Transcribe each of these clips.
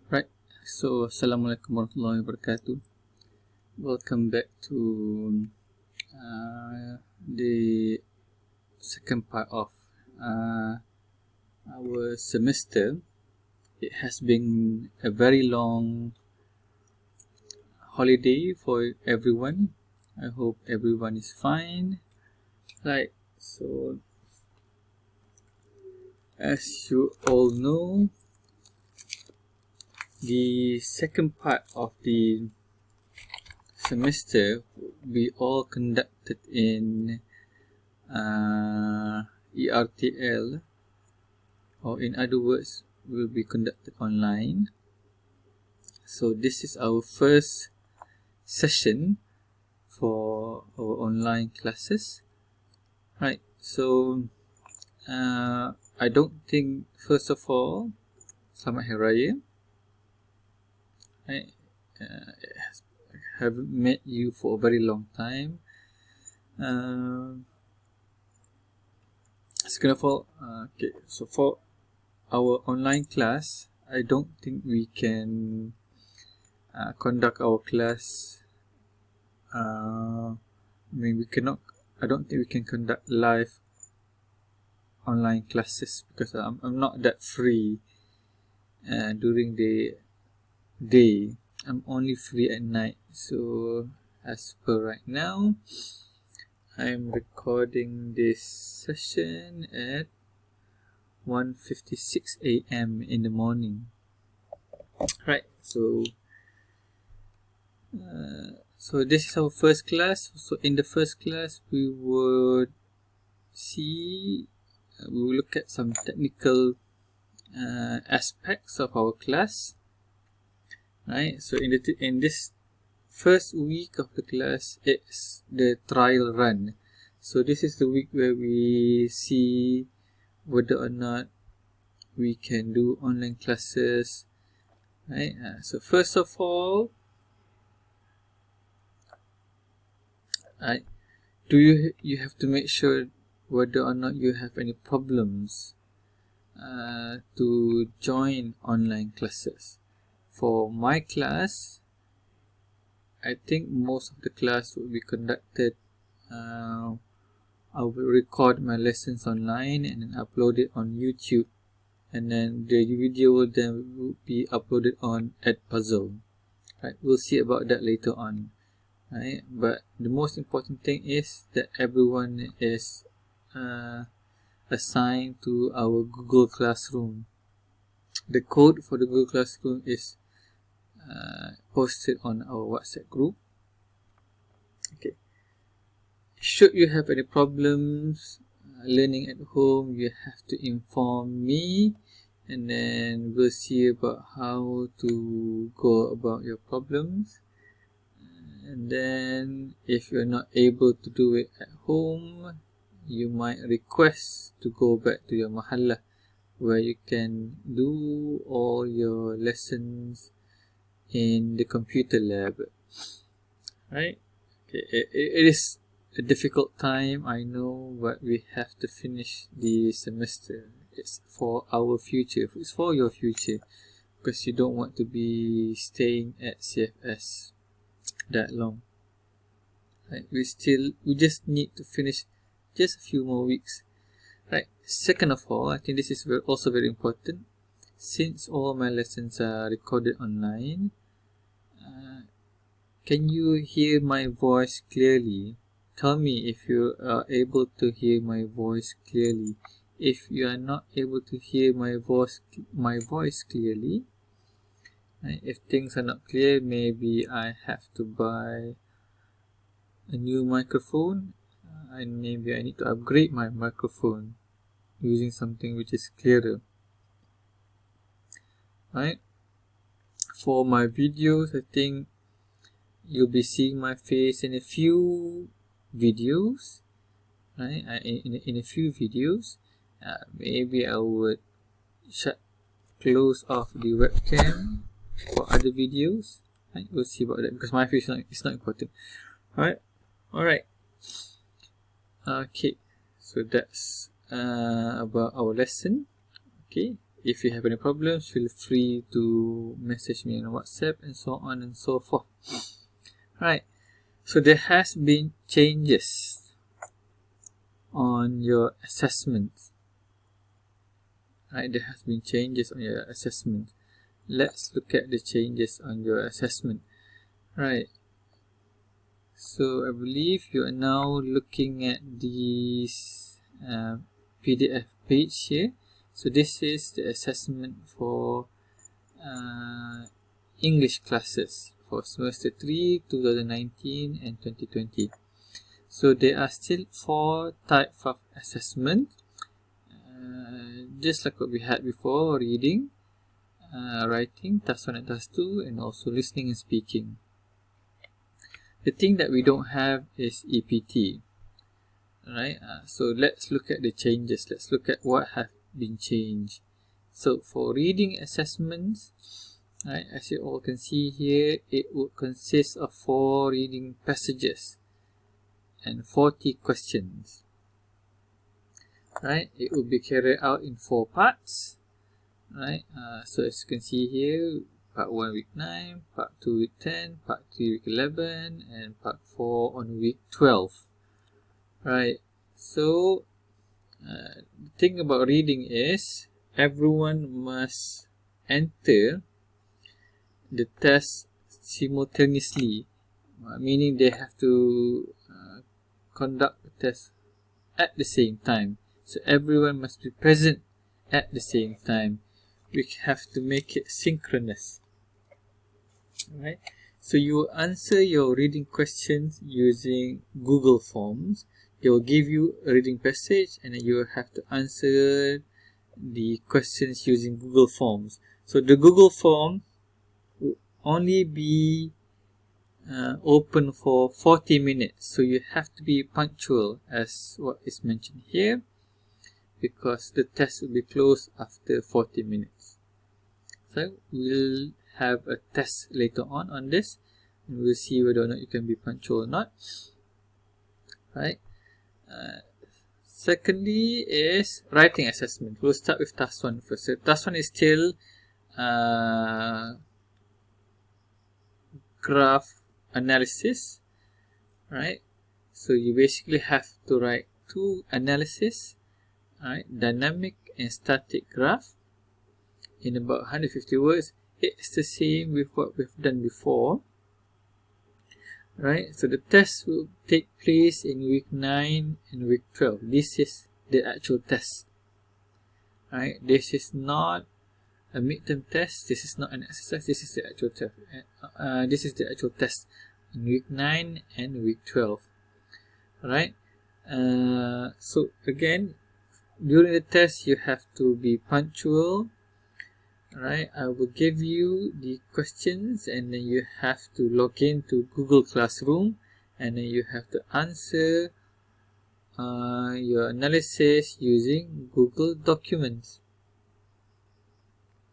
Right, so Assalamualaikum warahmatullahi wabarakatuh. Welcome back to the second part of our semester. It has been a very long holiday for everyone. I hope everyone is fine. Right, so as you all know, the second part of the semester we all conducted in ERTL, or in other words, will be conducted online. So this is our first session for our online classes, right? So I don't think, first of all, Selamat Hari Raya. I haven't met you for a very long time. Second of all, okay, so for our online class, I don't think we can conduct our class. We cannot. I don't think we can conduct live online classes because I'm not that free during the day. I'm only free at night. So as per right now, I'm recording this session at 1:56 a.m. in the morning. Right, so this is our first class. So in the first class, we would look at some technical aspects of our class. Right, so in this first week of the class, it's the trial run. So this is the week where we see whether or not we can do online classes. Right, so first of all, you have to make sure whether or not you have any problems to join online classes. For my class, I think most of the class will be conducted. I will record my lessons online and then upload it on YouTube, and then the video will then be uploaded on Edpuzzle. Right, we'll see about that later on. Right, but the most important thing is that everyone is assigned to our Google Classroom. The code for the Google Classroom is posted on our WhatsApp group. Okay. Should you have any problems learning at home, you have to inform me, and then we'll see about how to go about your problems. And then if you're not able to do it at home, you might request to go back to your mahalla, where you can do all your lessons in the computer lab. Right? Okay. It is a difficult time, I know, but we have to finish the semester. It's for our future. It's for your future, because you don't want to be staying at CFS that long. Right? We just need to finish just a few more weeks. Right. Second of all, I think this is also very important. Since all my lessons are recorded online, can you hear my voice clearly? Tell me if you are able to hear my voice clearly. If you are not able to hear my voice clearly, if things are not clear, maybe I have to buy a new microphone, and maybe I need to upgrade my microphone using something which is clearer. Right? For my videos, I think you'll be seeing my face in a few videos. Right? In a few videos, maybe I would close off the webcam for other videos. Right? We'll see about that, because my face is not important. Alright. Okay, so that's about our lesson. Okay, If you have any problems, feel free to message me on WhatsApp and so on and so forth. Right, so there has been changes on your assessment. Right, there has been changes on your assessment. Let's look at the changes on your assessment. Right, so I believe you are now looking at this PDF page here. So this is the assessment for English classes for semester 3, 2019 and 2020. So there are still 4 types of assessment, just like what we had before: reading, writing, task 1 and task 2, and also listening and speaking. The thing that we don't have is EPT. Right, so let's look at the changes. Let's look at what have been changed. So for reading assessments, right, as you all can see here, it would consist of 4 reading passages and 40 questions. Right, it will be carried out in 4 parts. Right, so as you can see here, part 1 week 9, part 2 week 10, part 3 week 11, and part 4 on week 12. Right, so the thing about reading is everyone must enter the test simultaneously, meaning they have to conduct the test at the same time. So everyone must be present at the same time. We have to make it synchronous. Right, so you answer your reading questions using Google Forms. They will give you a reading passage and then you will have to answer the questions using Google Forms. So the Google Form will only be open for 40 minutes. So you have to be punctual as what is mentioned here, because the test will be closed after 40 minutes. So we'll have a test later on this, and we'll see whether or not you can be punctual or not. Right. Secondly is writing assessment. We'll start with task 1 first. So task 1 is still graph analysis. Right. So you basically have to write 2 analysis, right, dynamic and static graph, in about 150 words. It's the same with what we've done before. Right, so the test will take place in week 9 and week 12. This is the actual test. Right, this is not a midterm test. This is not an exercise. This is the actual test. This is the actual test in week 9 and week 12. Right, so again, during the test you have to be punctual. Right, I will give you the questions and then you have to log in to Google Classroom and then you have to answer your analysis using Google Documents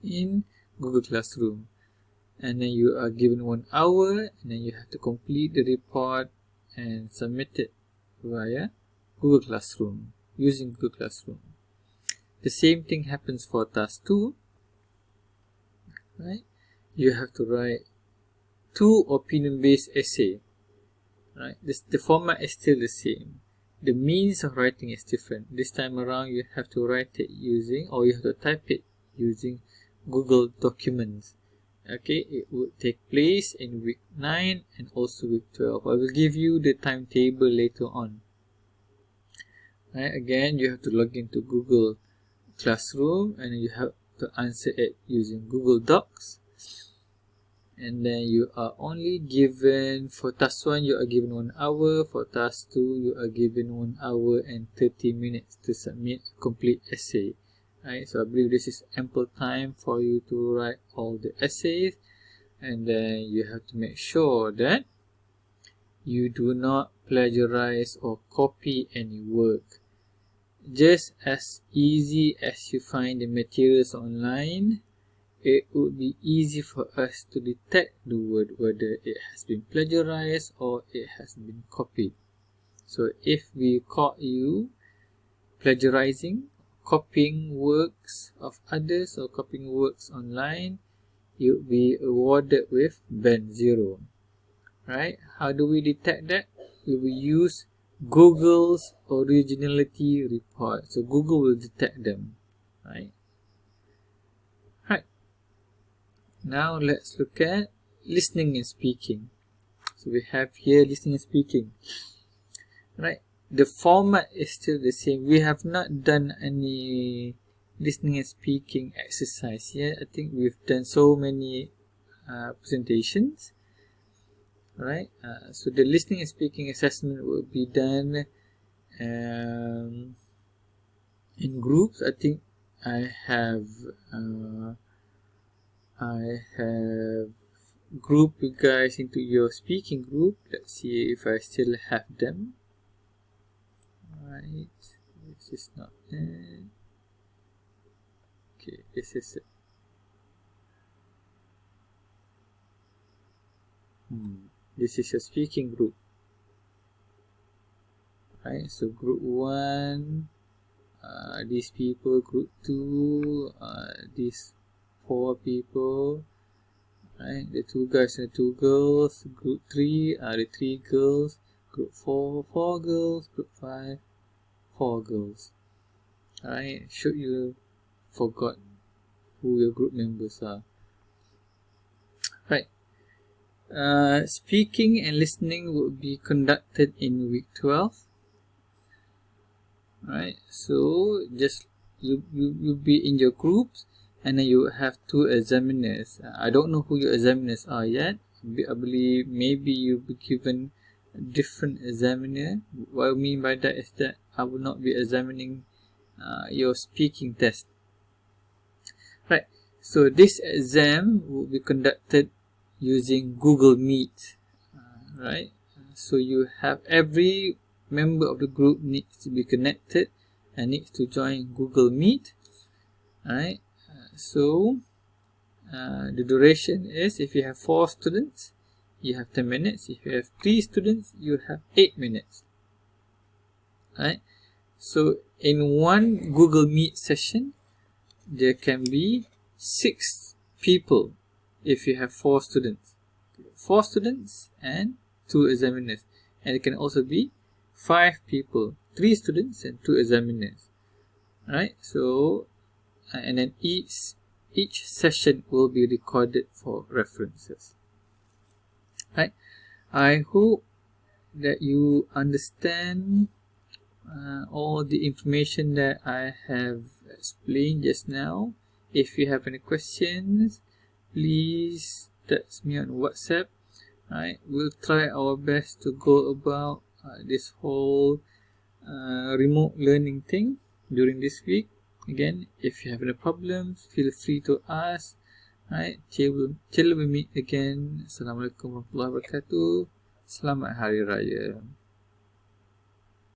in Google Classroom, and then you are given 1 hour and then you have to complete the report and submit it via Google Classroom, using Google Classroom. The same thing happens for task 2. Right, you have to write 2 opinion-based essay. Right, the format is still the same. The means of writing is different. This time around, you have to write it using, or you have to type it using Google Documents. Okay, it will take place in week 9 and also week 12. I will give you the timetable later on. Right, again, you have to log into Google Classroom and you have to answer it using Google Docs, and then you are only given, for task 1 you are given 1 hour, for task 2 you are given 1 hour and 30 minutes to submit a complete essay. Right, so I believe this is ample time for you to write all the essays, and then you have to make sure that you do not plagiarize or copy any work. Just as easy as you find the materials online, it would be easy for us to detect the word, whether it has been plagiarized or it has been copied. So if we caught you plagiarizing, copying works of others or copying works online, you'll be awarded with band 0. Right? How do we detect that? We will use Google's originality report. So Google will detect them. Right? Now let's look at listening and speaking. So we have here listening and speaking. Right? The format is still the same. We have not done any listening and speaking exercise yet. I think we've done so many presentations. Right? So the listening and speaking assessment will be done in groups. I think I have grouped you guys into your speaking group. Let's see if I still have them. Right, this is not it. Okay, this is it. This is a speaking group. Right, so group 1, these people, group 2, these 4 people, right, the 2 guys and the 2 girls. Group 3 are the 3 girls. Group 4, 4 girls. Group 5, 4 girls. Alright, should you forgot who your group members are. Right. Speaking and listening will be conducted in week 12. Right, so just you be in your groups, and then you have 2 examiners. I don't know who your examiners are yet. I believe maybe you'll be given a different examiner. What I mean by that is that I will not be examining your speaking test. Right, so this exam will be conducted using Google Meet. Right, so you have every member of the group needs to be connected and needs to join Google Meet. Alright, so the duration is, if you have 4 students, you have 10 minutes. If you have 3 students, you have 8 minutes. Alright, so in one Google Meet session, there can be 6 people if you have 4 students. 4 students and 2 examiners. And it can also be 5 people, 3 students and 2 examiners. Right, so and then each session will be recorded for references. Right, I hope that you understand all the information that I have explained just now. If you have any questions, please text me on WhatsApp. Right, we'll try our best to go about this whole remote learning thing during this week. Again, if you have any problems, feel free to ask. Right, till we meet again. Assalamualaikum warahmatullahi wabarakatuh. Selamat Hari Raya.